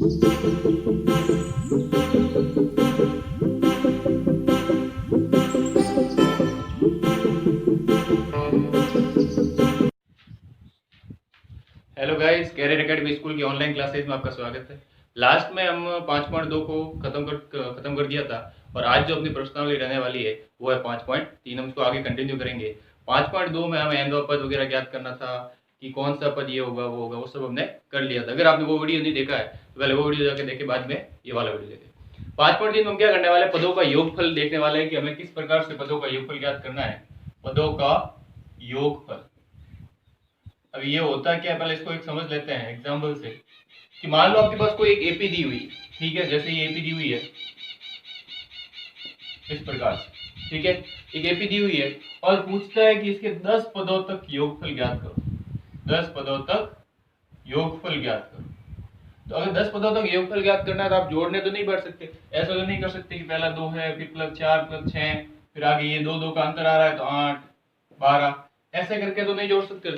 Hello guys, career academy school की online classes में आपका स्वागत है। लास्ट में हम 5.2 को खत्म कर दिया था और आज जो अपनी प्रश्नावली रहने वाली है वो है 5.3। हम इसको आगे कंटिन्यू करेंगे। 5.2 में हमें एंड ऑफ पद वगैरह ज्ञात करना था कि कौन सा पद ये होगा वो होगा, वो सब हमने कर लिया था। अगर आपने वो वीडियो नहीं देखा है तो पहले वो वीडियो जाके देखे, बाद में ये वाला वीडियो देखें। 5.3 में हम क्या करने वाले हैं, पदों का योगफल देखने वाले हैं कि हमें किस प्रकार से पदों का योगफल ज्ञात करना है। पदों का योगफल अब ये होता है क्या, पहले इसको एक समझ लेते हैं एग्जांपल से। कि मान लो आपके पास कोई एक एपी दी हुई, ठीक है, जैसे ये एपी दी हुई है इस प्रकार से, ठीक है, एक एपी दी हुई है और पूछता है कि इसके 10 पदों तक योगफल ज्ञात करो। 10 पदों तक योगफल ज्ञात करो। तो अगर 10 पदों तक योगफल ज्ञात करना है तो आप जोड़ने तो नहीं बढ़ सकते। ऐसा तो नहीं कर सकते कि पहला 2 है, फिर +4 +6, फिर आगे ये 2 का अंतर आ रहा है तो 8 12, ऐसे करके तो नहीं जोड़ सकते।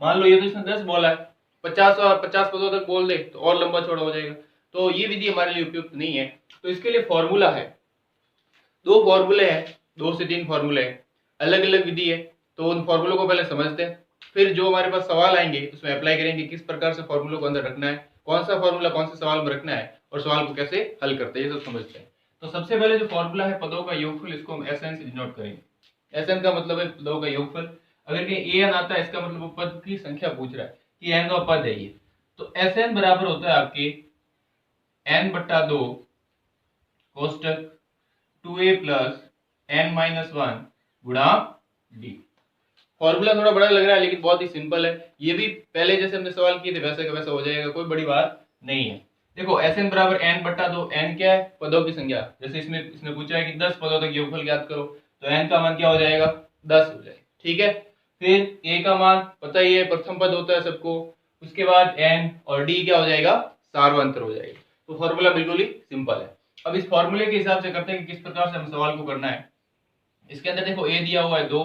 मान लो ये तो इसने 10 बोला है, 50 और 50 पदों तक बोल दे तो और लंबा चौड़ा हो जाएगा। तो ये विधि हमारे लिए उपयुक्त नहीं है। तो इसके लिए फॉर्मूला है, 2 फॉर्मूले हैं, 2 से 3 फॉर्मूले हैं, अलग अलग विधि है। तो उन फॉर्मूलों को पहले समझते हैं, फिर जो हमारे पास सवाल आएंगे उसमें अप्लाई करेंगे किस प्रकार से फॉर्मूलों को अंदर रखना है, कौन सा फॉर्मूला कौन से सवाल में रखना है और सवाल को कैसे हल करते हैं, ये सब समझते हैं। तो सबसे पहले जो फॉर्मूला है पदों का योगफल, इसको हम एसएन से डिनोट करेंगे। एसएन का मतलब है पदों का योगफल। अगर कहीं एन आता है इसका मतलब वो पद की संख्या पूछ रहा है कि एन का पद है ये। तो एसएन बराबर होता है आपके n/2 कोष्टक 2a + n-1 गुणा d। फॉर्मूला थोड़ा बड़ा लग रहा है लेकिन बहुत ही सिंपल है। ये भी पहले जैसे हमने सवाल किए थे वैसे का वैसा हो जाएगा, कोई बड़ी बात नहीं है। देखो Sn बराबर n/2, n क्या है, पदों की संख्या। जैसे इसने पूछा है कि 10 पदों तक योगफल ज्ञात करो, तो n का मान क्या हो जाएगा, 10 हो जाएगा, ठीक है। फिर a का मान पता ही है, प्रथम पद होता है सबको। उसके बाद n और d क्या हो जाएगा, सार्वंतर हो जाएगा। तो फॉर्मूला बिल्कुल ही सिंपल है। अब इस फॉर्मूले के हिसाब से करते हैं कि किस प्रकार से हम सवाल को करना है। इसके अंदर देखो a दिया हुआ है 2,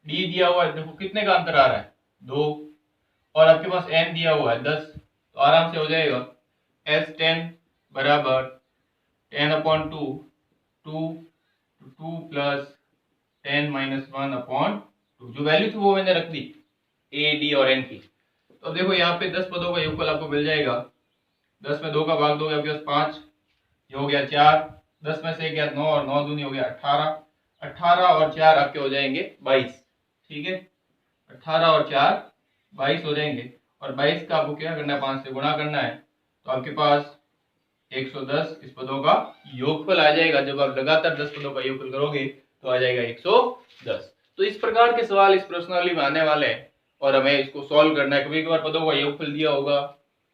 डी दिया हुआ है, देखो कितने का अंतर आ रहा है, 2, और आपके पास n दिया हुआ है 10, तो आराम से हो जाएगा S10 बराबर 10/2, 2 + 10-1/2। जो वैल्यू थी वो मैंने रख दी a d और n की। तो देखो यहाँ पे 10 पदों का योगफल आपको मिल जाएगा। 10 में 2 का भाग दोगे आपके पास 5, ये हो गया 4, 10 में से 1 गया 9 और 9 दूनी हो गया 18, 18 और 4 आपके हो जाएंगे 22, ठीक है। 18 और 4 22 हो जाएंगे और 22 का आपको क्या करना है, 5 से गुणा करना है। तो आपके पास 110 इस पदों का योगफल आ जाएगा। जब आप लगातार 10 पदों का योगफल करोगे तो आ जाएगा 110। तो इस प्रकार के सवाल इस प्रश्नावली में आने वाले हैं और हमें इसको सॉल्व करना है। कभी कभार पदों का योगफल दिया होगा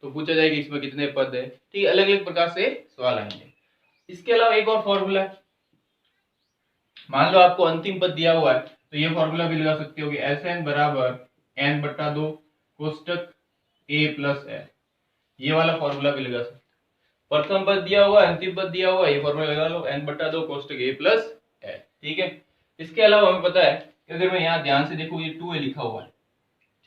तो पूछा जाएगा इसमें कितने पद है, ठीक है, अलग अलग प्रकार से सवाल आएंगे। इसके अलावा एक और फॉर्मूला है, मान लो आपको अंतिम पद दिया हुआ है तो ये फॉर्मूला भी लगा सकते हो कि Sn बराबर n/2 कोष्टक a + l, ये वाला फॉर्मूला भी लगा सकते हो। प्रथम पद दिया हुआ, अंतिम पद दिया हुआ, ये फॉर्मूला लगा लो n/2 कोष्टक a + l, ठीक है। इसके अलावा हमें पता है कि अगर मैं यहाँ ध्यान से देखूं ये 2a लिखा हुआ है,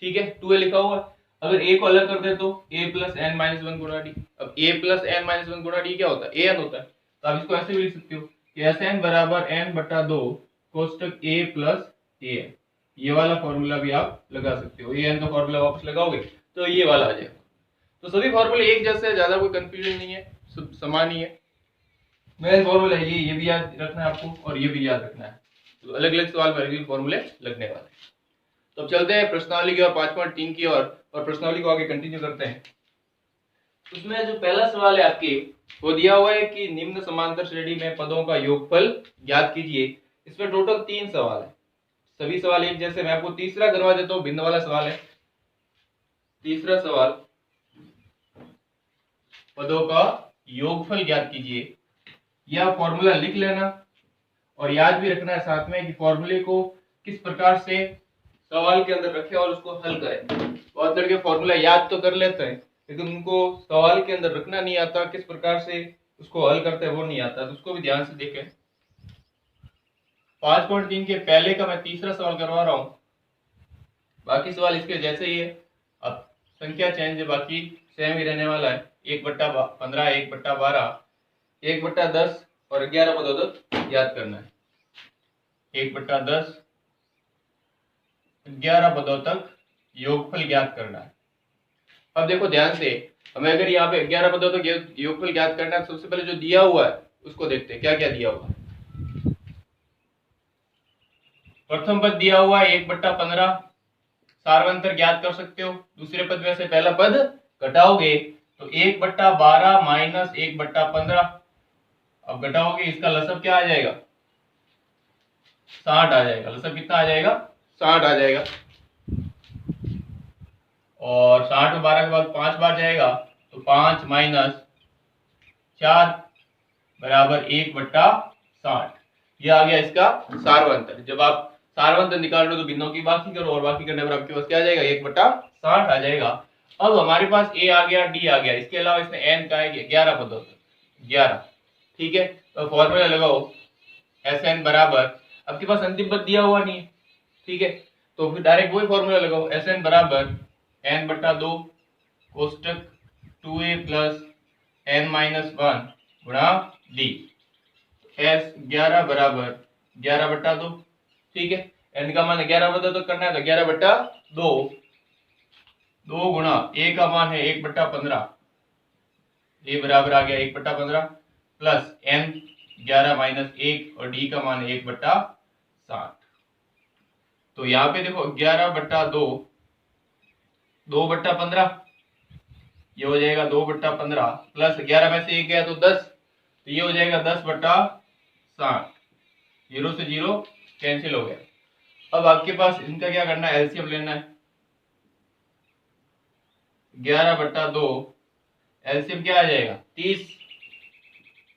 ठीक है, 2a लिखा हुआ है। अगर a को अलग कर दे तो a + n-1 गुणा d। अब a + n-1 गुणा d क्या होता है, an होता है। तो आप इसको ऐसे भी लिख सकते हो कि Sn बराबर n/2 कोष्टक a + an। ये वाला फॉर्मूला भी आप लगा सकते हो। an का फॉर्मूला वापस लगाओगे तो ये वाला आ जाएगा। तो सभी फॉर्मूले एक जैसे, ज्यादा कोई कंफ्यूजन नहीं है, सब समान ही है। मेन फॉर्मूला है ये भी याद रखना है आपको और ये भी याद रखना है। तो अलग अलग सवाल में अलग अलग फॉर्मूले लगने वाले हैं। तो अब चलते हैं प्रश्नावली की और 5.3 की और प्रश्नावली को आगे कंटिन्यू करते हैं। उसमें जो पहला सवाल है आपके, वो दिया हुआ है कि निम्न समांतर श्रेणी में पदों का योगफल ज्ञात कीजिए। इसमें टोटल 3 सवाल है, सभी सवाल एक जैसे। मैं आपको तीसरा करवा देता हूँ, भिन्न वाला सवाल है। तीसरा सवाल, पदों का योगफल ज्ञात कीजिए। यह फॉर्मूला लिख लेना और याद भी रखना है साथ में कि फॉर्मूले को किस प्रकार से सवाल के अंदर रखें और उसको हल करें। बहुत लड़के फॉर्मूला याद तो कर लेते हैं लेकिन उनको सवाल के अंदर रखना नहीं आता, किस प्रकार से उसको हल करते हैं वो नहीं आता। तो उसको भी ध्यान से देखें। 5.3 के पहले का मैं तीसरा सवाल करवा रहा हूं, बाकी सवाल इसके जैसे ही है। अब संख्या चेंज है, बाकी सेम ही रहने वाला है। 1/15, 1/12, 1/10 और 11 पदों तक याद करना है। 1/10, 11 पदों तक योगफल ज्ञात करना है। अब देखो ध्यान से, हमें अगर यहाँ पे 11 पदों तक योगफल ज्ञात करना है तो सबसे पहले जो दिया हुआ है उसको देखते हैं, क्या क्या दिया हुआ है। प्रथम पद दिया हुआ है 1/15, सार्वंतर ज्ञात कर सकते हो। दूसरे पद में से पहला पद घटाओगे तो 1/12 माइनस 1/15, अब घटाओगे इसका लसब क्या आ जाएगा, 60 आ जाएगा। लसब कितना आ जाएगा, 60 आ जाएगा। और 60 में 12 के बाद 5 बार जाएगा तो 5 माइनस 4 बराबर 1/60। ये आ गया इसका सार्वंतर। जब आप सार्वंतर निकाल लो तो भिन्नों की बाकी करो और बाकी करने पर आपके पास क्या आ जाएगा, 1/60 आ जाएगा। अब हमारे पास ए आ गया, डी आ गया, इसके अलावा इसमें एन का है 11 पदों तक, 11। ठीक है, तो फॉर्मूला लगाओ एस एन बराबर, आपके पास अंतिम पद दिया हुआ नहीं है, ठीक है, तो फिर डायरेक्ट वही फॉर्मूला लगाओ, एस एन बराबर n/2 कोष्टक 2a प्लस n-1 गुणा डी। एस 11 बराबर 11/2, ठीक है, n का मान 11/2 तो करना है तो 11/2, 2 गुणा a का मान है 1/15, a बराबर आ गया 1/15 प्लस n 11 माइनस 1 और d का मान है 1/60। तो यहाँ पे देखो 11/2, 2/15, ये हो जाएगा 2/15 प्लस 11 में से 1 गया तो 10, तो ये हो जाएगा 10/60। 0 से 0 कैंसिल हो गया। अब आपके पास इनका क्या करना है, एलसीएम लेना है। 11/2 एलसीएम क्या आ जाएगा, 30।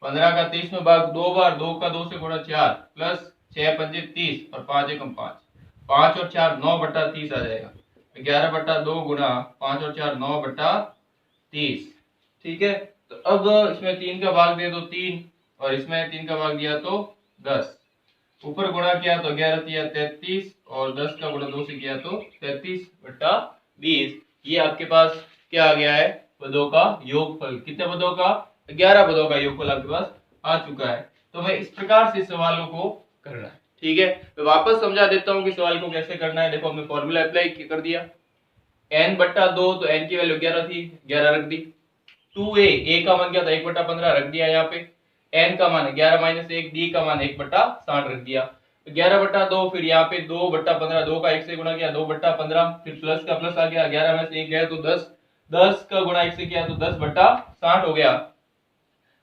15 का 30 में भाग 2 बार, 2 का 2 से गुणा 4 प्लस 6 पंजे 30 और 5 एकम 5, 5 और 4 9/30 आ जाएगा। 11/2 गुणा 5 और 4 9/30, ठीक है। तो अब इसमें 3 का भाग दे दो 3 और इसमें 3 का भाग दिया तो 10, ऊपर गुणा किया तो 11 तिया 33 और 10 का गुणा 2 से किया तो 33/20। ये आपके पास क्या आ गया है, पदों का योगफल। कितने पदों का, 11 पदों का योगफल आपके पास आ चुका है। तो मैं इस प्रकार से सवालों को करना है, ठीक है। मैं वापस समझा देता हूं कि सवाल को कैसे करना है। देखो हमने फॉर्मूला अप्लाई कर दिया, n/2 तो n की वैल्यू 11 थी, 11 रख दी। 2a, a का मान क्या था 1/15 रख दिया यहाँ पे, n का मान 11 माइनस 1, d का मान 1/60 रख दिया। तो 11/2 फिर यहाँ पे 2/15, 2 का 1 से गुणा किया 2/15, फिर प्लस का प्लस आ गया, 11 में से 1 गया तो 10, 10 का गुणा 1 से किया तो 10/60 हो गया।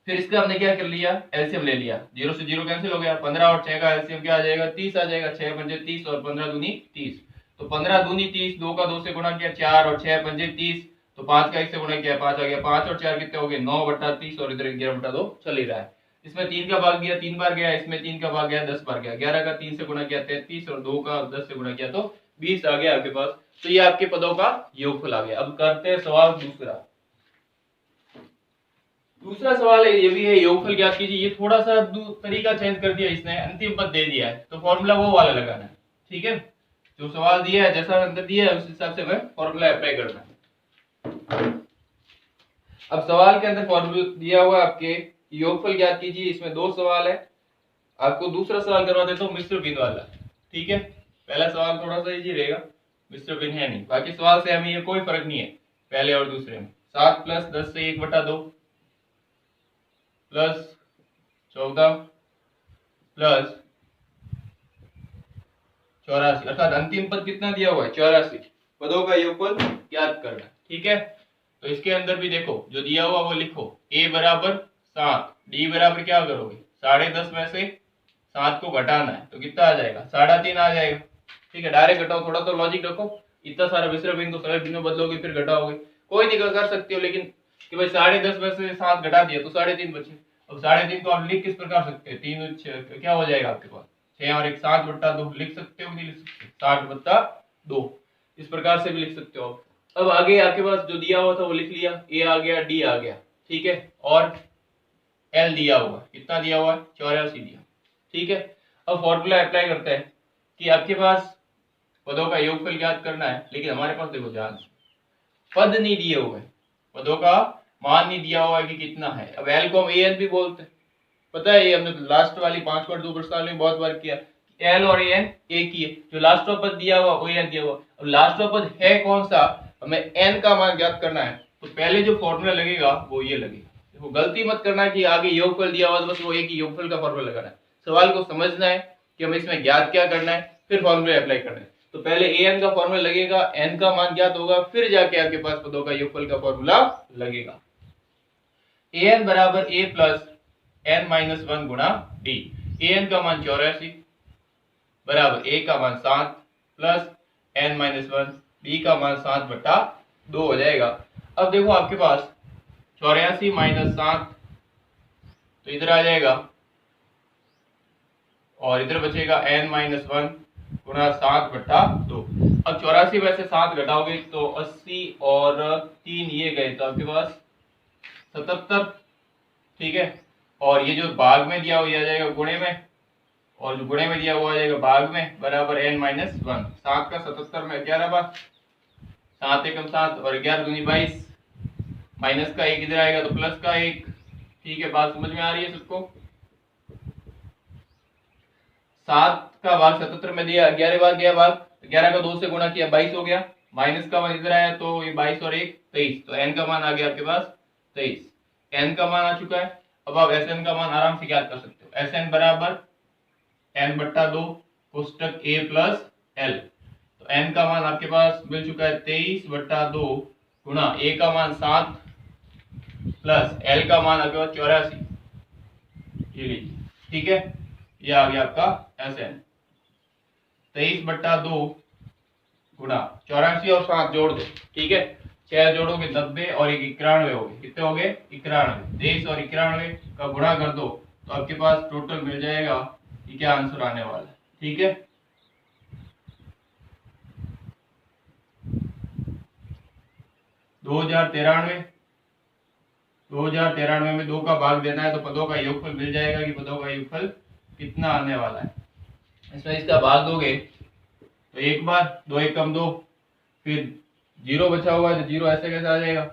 फिर इसका हमने क्या कर लिया, एलसीएम ले लिया, 0 से 0 कैंसिल हो गया। 15 और 6 का एलसीएम क्या आ जाएगा, 30 आ जाएगा। 6 पंजे 30 और 15 दूनी 30, तो 15 दूनी 30, 2 का 2 से गुणा किया 4 और 6 पंजे 30, तो 5 का 1 से गुणा किया 5 आ गया। 5 और 4 कितने हो गए, 9/30 और इधर 11/2 चल ही रहा है। इसमें 3 का भाग दिया 3 बार गया, इसमें 3 का भाग गया 10 बार गया। 11 का 3 से गुणा किया 33 और 2 का 10 से गुणा किया तो 20 आ गया आपके पास। तो ये आपके पदों का योगफल आ गया। अब करते हैं सवाल दूसरा। दूसरा सवाल है, ये भी है, योगफल ज्ञात कीजिए। ये थोड़ा सा तरीका चेंज कर दिया इसने, अंतिम पद दे दिया है तो फॉर्मूला वो वाला लगाना है, ठीक है। जो सवाल दिया है, जैसा अंदर दिया है उस हिसाब से हमें फॉर्मूला अप्लाई करना है। अब सवाल के अंदर फॉर्मूला दिया हुआ आपके, योगफल ज्ञात कीजिए। इसमें 2 सवाल है। आपको दूसरा सवाल करवा देता हूँ मिश्र भिन्न वाला, ठीक है। पहला सवाल थोड़ा सा इजी रहेगा, मिश्र भिन्न है नहीं, बाकी सवाल से हमें ये कोई फर्क नहीं है पहले और दूसरे में। 7 प्लस 10 से 1/2 प्लस 14 प्लस 84, अर्थात अंतिम पद कितना दिया हुआ है, 84। पदों का योगफल ज्ञात करना, ठीक है। तो इसके अंदर भी देखो जो दिया हुआ वो लिखो, a बराबर 7, d बराबर क्या करोगे 10.5 में से 7 को घटाना है तो कितना आ जाएगा, 3.5 आ जाएगा, ठीक है। डायरेक्ट घटाओ, थोड़ा तो लॉजिक रखो। इतना सारा मिश्र भिन्न को सरल भिन्न बदलोगे फिर घटाओगे, कोई नहीं कर सकते हो, लेकिन कि भाई 10.5 में से 7 घटा दिया तो 3.5 बचे। अब 3.5 को आप लिख किस प्रकार सकते हैं, 3 क्या हो जाएगा आपके पास 6 और 1 7/2 लिख सकते हो, नहीं लिख सकते 60/2, इस प्रकार से भी लिख सकते हो। अब आगे आपके पास जो दिया हुआ था वो लिख लिया, ए आ गया डी आ गया, ठीक है, और एल दिया हुआ, कितना दिया हुआ है 84 दिया, ठीक है। अब फॉर्मूला अप्लाई करते हैं कि आपके पास पदों का योगफल ज्ञात करना है, लेकिन हमारे पास देखो ध्यान से पद नहीं दिए हुए, पदों का मान नहीं दिया हुआ है कि कितना है। अब एल को हम ए एन भी बोलते हैं, पता है, ये हमने लास्ट वाली 5.2 साल में बहुत बार किया। एल और ए एन एक ही है, जो लास्ट पद दिया हुआ वो एन दिया हुआ। अब लास्ट पद है कौन सा, हमें एन का मान ज्ञात करना है, तो पहले जो फॉर्मूला लगेगा वो ये लगेगा। देखो गलती मत करना कि आगे योगफल दिया हुआ तो बस वो एक ही योगफल का फॉर्मूला लगाना है। सवाल को समझना है कि हमें इसमें ज्ञात क्या करना है, फिर फॉर्मूला अप्लाई करना है। तो पहले ए एन का फॉर्मूला लगेगा, एन का मान ज्ञात होगा, फिर जाके आपके पास पदों का योगफल का फॉर्मूला लगेगा। ए एन बराबर A plus N minus one गुणा डी। ए एन का मान 84 बराबर ए का मान 7 plus N minus one, D का मान 7/2 हो जाएगा। अब देखो आपके पास 84 माइनस 7 तो इधर आ जाएगा, और इधर बचेगा n माइनस वन गुणा 7/2। अब 84 में से 7 घटाओगे तो 80 और 3 ये गए तो आपके पास 77, ठीक है। और ये जो भाग में दिया हुआ आ जाएगा गुणे में, और जो गुणे में दिया हुआ आ जाएगा भाग में, बराबर n माइनस वन। 7 का 77 में 11 बार, 7 एकम 7 और 11 दूनी 22, माइनस का 1 इधर आएगा तो प्लस का 1, ठीक है। बात समझ में आ रही है सबको। 7 का भाग 77 में दिया, 11 बार गया भाग, 11 का 2 से गुणा किया 22 हो गया, माइनस का मान इधर आया तो ये 22 और 1 23, तो n का मान आ गया आपके पास 23। n का मान आ चुका है। अब आप Sn का मान आराम से ज्ञात कर सकते हो। Sn बराबर n/2 कोष्टक a प्लस l, तो n का मान आपके पास मिल चुका है 23/2 गुणा a का मान 7 प्लस l का मान आपके पास 84, ये लीजिए, ठीक है। ये आ गया आपका Sn। 23/2 गुणा 84 और 7 जोड़ दो, ठीक है। 6 जोड़ोगे 90 और 1 91 हो गए, कितने हो गए 91। 23 और 91 का गुणा कर दो तो आपके पास टोटल मिल जाएगा, ये क्या आंसर आने वाला है, ठीक है। दो हजार तिरानवे में 2 का भाग देना है तो पदों का योगफल मिल जाएगा कि पदों का योगफल कितना आने वाला है। इसमें इसका भाग दोगे तो 1 बार, 2 एकम 2, फिर 0 बचा हुआ है तो 0 ऐसे कैसे आ जाएगा,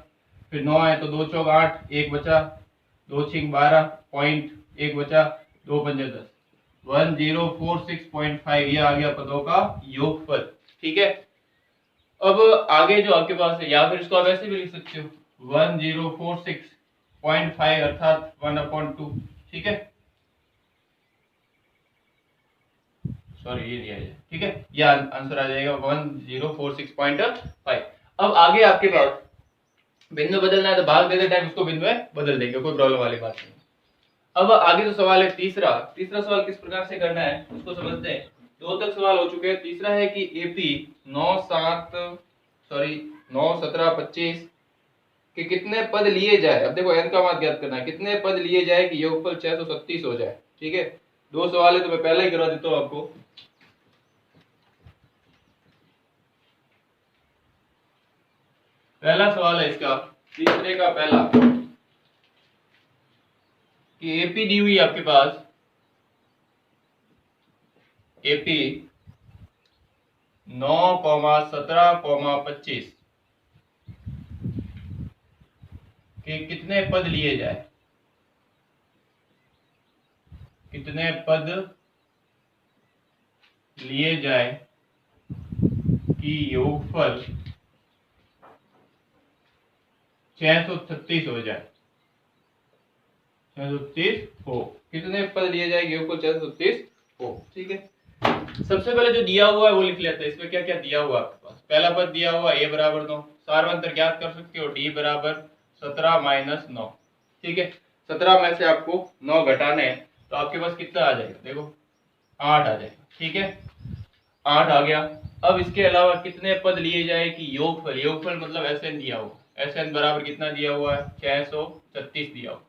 फिर 9 है तो 2 चौक 8, 1 बचा, 2 छिंग 12 पॉइंट, 1 बचा, 2 पंजे 10, 1046.5, ये आ गया पदों का योगफल, ठीक है। अब आगे जो आपके पास है, या फिर इसको आप ऐसे भी लिख सकते हो 1046.5 अर्थात 1/2, ठीक है। सॉरी ये दिया है, ठीक है, ये आंसर आ जाएगा 1046.5। अब आगे आपके पास बिंदु बदलना है तो भाग देते टाइम उसको बिंदु में बदल देंगे, कोई प्रॉब्लम वाली बात नहीं। अब आगे जो सवाल है तीसरा सवाल किस प्रकार से करना है उसको समझते हैं। 2 तक सवाल हो चुके हैं, तीसरा है कि एपी 9 17 25 के कितने पद लिए जाए। अब देखो n का मान ज्ञात करना है, कितने पद लिए जाए कि योगफल 637 हो जाए, ठीक है। 2 सवाल है तो मैं पहले ही करवा देता हूँ आपको। पहला सवाल है इसका, तीसरे का पहला, कि एपी दी हुई आपके पास, एपी 9, 17, 25 के कितने पद लिए जाए, कितने पद लिए जाए कि योगफल 636 हो जाए, 636 हो, कितने पद लिए जाएंगे योगफल 636 हो, ठीक है। सबसे पहले जो दिया हुआ है वो लिख लेते हैं। इसमें क्या क्या दिया हुआ है आपके पास, पहला पद दिया हुआ a बराबर 9, सार्वंतर ज्ञात कर सकते हो, d बराबर 17 माइनस 9, ठीक है। 17 में से आपको 9 घटाने हैं तो आपके पास कितना आ जाएगा, देखो 8 आ जाएगा, ठीक है, 8 आ गया। अब इसके अलावा कितने पद लिए जाए कि योगफल मतलब Sn दिया हुआ, Sn बराबर कितना दिया हुआ है 636 दिया हुआ,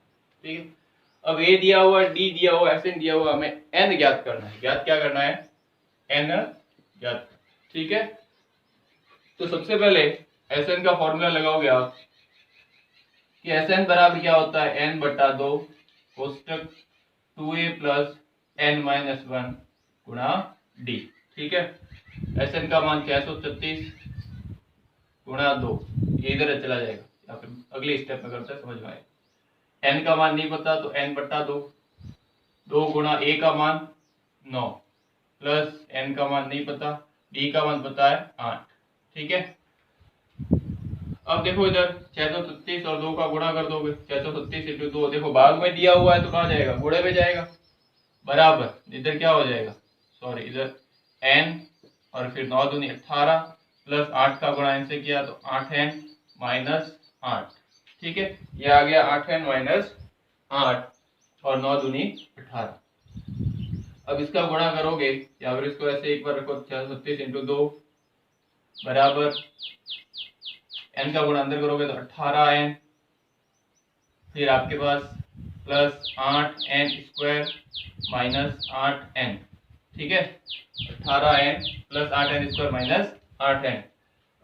ठीक है। अब a दिया हुआ है, d दिया हुआ है, Sn दिया हुआ, हमें n ज्ञात करना है। ज्ञात क्या करना है, n ज्ञात, ठीक है। तो सबसे पहले Sn का फॉर्मूला लगाओगे आप कि Sn बराबर क्या होता है n/2 कोष्टक 2a plus n minus 1 गुणा d, ठीक है। Sn का मान 636 गुणा 2, ये इधर चला जाएगा, या फिर अगले स्टेप में करते हैं, समझ में आएगा। n का मान नहीं पता तो n बटा 2, 2 गुणा a का मान 9 प्लस n का मान नहीं पता, b का मान पता है 8। ठीक है, अब देखो इधर 636 और 2 का गुणा कर दोगे, 636 इंटू 2, देखो भाग में दिया हुआ है तो कहाँ जाएगा, गुणे में जाएगा, बराबर इधर क्या हो जाएगा, सॉरी इधर n और फिर 9 दूनी 18 प्लस 8 का गुणा n से किया तो 8n माइनस 8। ठीक है, ये आ गया 8n माइनस 8 और 9 दूनी 18। अब इसका गुणा करोगे या फिर इसको ऐसे एक बार रखो, 636 इंटू 2 बराबर n का गुणा अंदर करोगे तो 18n, फिर आपके पास plus 8n square minus 8n। ठीक है, 18n plus 8n square minus 8n।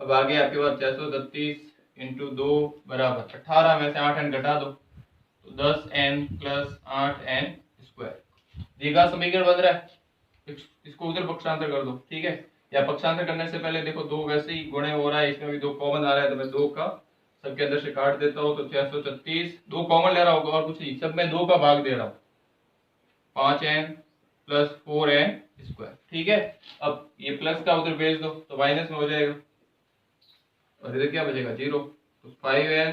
अब आगे आपके पास 636 इंटू 2 बराबर 18 में से 8n घटा दो तो 10n प्लस 8n स्क्वायर। द्विघात समीकरण बन रहा है, इसको उधर पक्षांतर कर दो। ठीक है, या पक्षांतर करने से पहले देखो 2 वैसे ही गुणे हो रहा है, इसमें भी 2 कॉमन आ रहा है तो मैं 2 का सबके अंदर से काट देता हूँ, तो 636 2 कॉमन ले रहा होगा और कुछ नहीं, सब में 2 का भाग दे रहा हूँ, 5n प्लस 4n स्क्वायर। ठीक है, अब ये प्लस का उधर भेज दो तो माइनस में हो जाएगा और इधर क्या बचेगा 0, तो 5n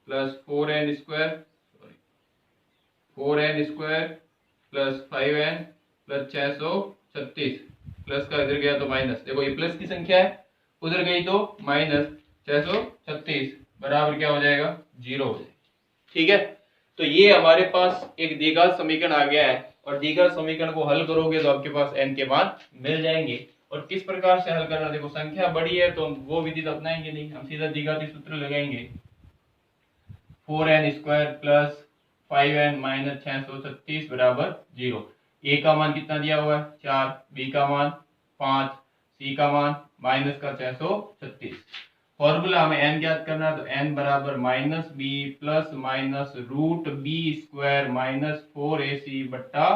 plus 4n square, sorry 4n square plus 5n plus 636 plus का इधर गया तो माइनस, देखो ये प्लस की संख्या है उधर गई तो माइनस 636 बराबर क्या हो जाएगा 0 हो जाएगा। ठीक है, तो ये हमारे पास एक द्विघात समीकरण आ गया है और द्विघात समीकरण को हल करोगे तो आपके पास n के मान मिल जाएंगे। और किस प्रकार से हल करना, देखो संख्या बड़ी है तो वो विधि तो अपनाएंगे नहीं, हम सीधा द्विघाती सूत्र लगाएंगे, 4n square plus 5n minus 636 बराबर 0। a का मान कितना दिया हुआ है 4, b का मान 5, c का मान माइनस का 636। फॉर्मूला हमें n ज्ञात करना है तो n बराबर minus B plus minus root B square minus 4ac बट्टा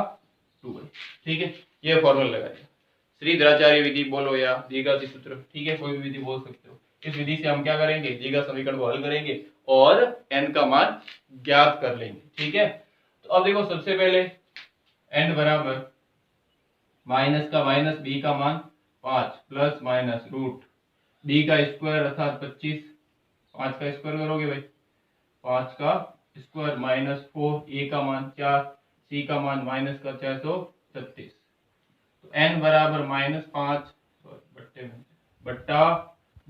2। ठीक है, ये फॉर्मूला लगाइए, श्रीधराचार्य विधि बोलो या द्विघाती सूत्र, ठीक है कोई भी विधि बोल सकते हो। इस विधि से हम क्या करेंगे, द्विघात समीकरण को हल करेंगे और n का मान ज्ञात कर लेंगे। ठीक है, तो अब देखो सबसे पहले n बराबर माइनस का माइनस b का मान 5 प्लस माइनस रूट b का स्क्वायर अर्थात 25, 5 का स्क्वायर करोगे भाई 5 का स्क्वायर माइनस 4, a का मान 4, c का मान माइनस का 636, तो n बराबर माइनस 5 बट्टा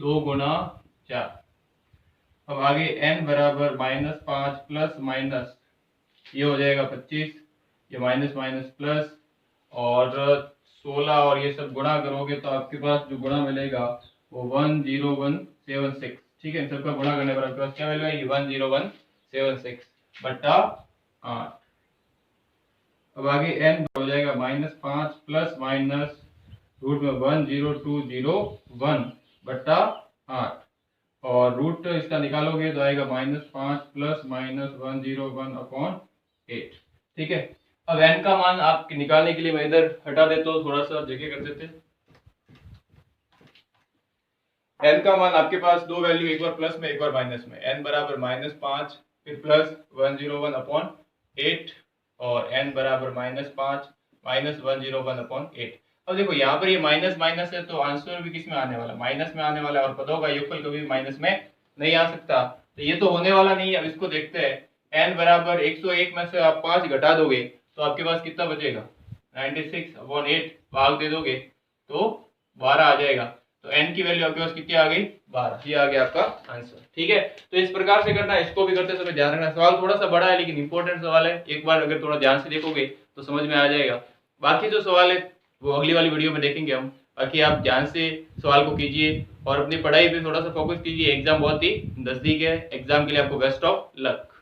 2 गुणा 4। अब आगे n बराबर माइनस 5 प्लस माइनस ये हो जाएगा 25, ये माइनस माइनस प्लस और 16 और ये सब गुणा करोगे तो आपके पास जो गुणा मिलेगा वो 10176। ठीक है, इन सबका गुणा करने पर आपके पास क्या वैल्यू आएगी 10176 बट्टा 8। अब आगे n हो जाएगा माइनस 5 प्लस माइनस रूट में 10201 बट्टा 8 और रूट इसका निकालोगे तो आएगा माइनस 5 प्लस माइनस 101/8। ठीक है, अब n का मान आप निकालने के लिए मैं इधर हटा देता हूँ, थोड़ा सा जगह कर देते हैं। n का मान आपके पास दो वैल्यू, एक बार प्लस में एक बार माइनस में, n बराबर माइनस 5 फिर प्लस 101/8 और n बराबर माइनस 5 माइनस 101/8। अब देखो यहाँ पर ये माइनस माइनस है तो आंसर भी किस में आने वाला, माइनस में आने वाला है और पदों का योगफल कभी माइनस में नहीं आ सकता, तो ये तो होने वाला नहीं है। अब इसको देखते हैं, n बराबर 101 में से आप 5 घटा दोगे तो आपके पास कितना बचेगा 96/8, भाग दे दोगे तो 12 आ जाएगा, तो n की वैल्यू आपके पास कितनी आ गई 12, ये आ गया आपका आंसर। ठीक है, तो इस प्रकार से करना है, इसको भी करते समय ध्यान रखना। सवाल थोड़ा सा बड़ा है लेकिन इंपॉर्टेंट सवाल है, एक बार अगर थोड़ा ध्यान से देखोगे तो समझ में आ जाएगा। बाकी जो सवाल है वो अगली वाली वीडियो में देखेंगे हम। बाकी आप ध्यान से सवाल को कीजिए और अपनी पढ़ाई पे थोड़ा सा फोकस कीजिए, एग्जाम बहुत ही नजदीक है, एग्जाम के लिए आपको बेस्ट ऑफ लक।